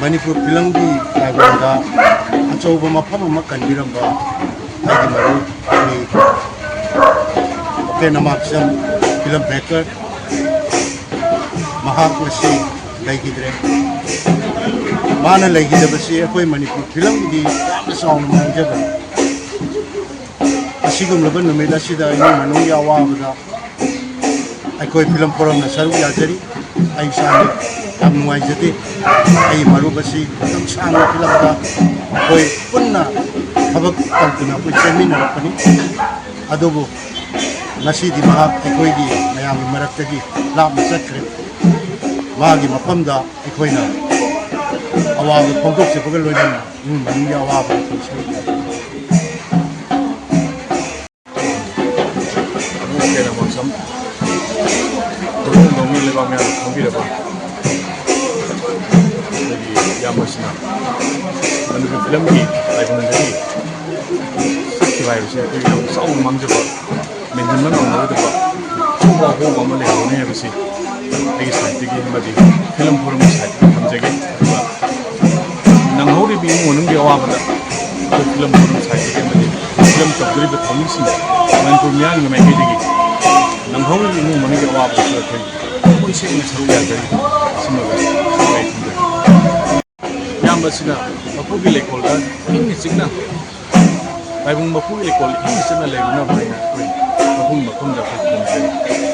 Manipur film di Naganda achouba mafam ama kanbiramba aigi maru ni okay namaksam film maker mahak masi laigidre mana laigidabasi akoi Manipur film di yamna sauna mangjaba asigum laban numida sida ini manung ya awabada akoi film forum na saru yajari ai sani am nuaijati ai marubasi tam sanga film da koi punna habak tawtuna koi seminar pani adobo nasi di mahak akoi gi mayam maraktagi lam sakre magi mapamda akoi na awab phongdok se pagal loina manung ya awab Yamasina Manipur film ki laikunan dari sakti vai bisa itu yang sau mangjaba menjunman orang itu pak coba ho mama le hone ya bisi lagi site ki madi film forum site hamjage nang hori bi mu nung biawa bada film forum site ki madi film tabri be thomi sin Manipur myang me ke digi nang hori bi mu mani biawa bada ko koi se ni saru ya dari sinoga Yambasina mapugi lekol kan ini signa baibung mapugi lekol ini signa leguna baina koi mapung dah koi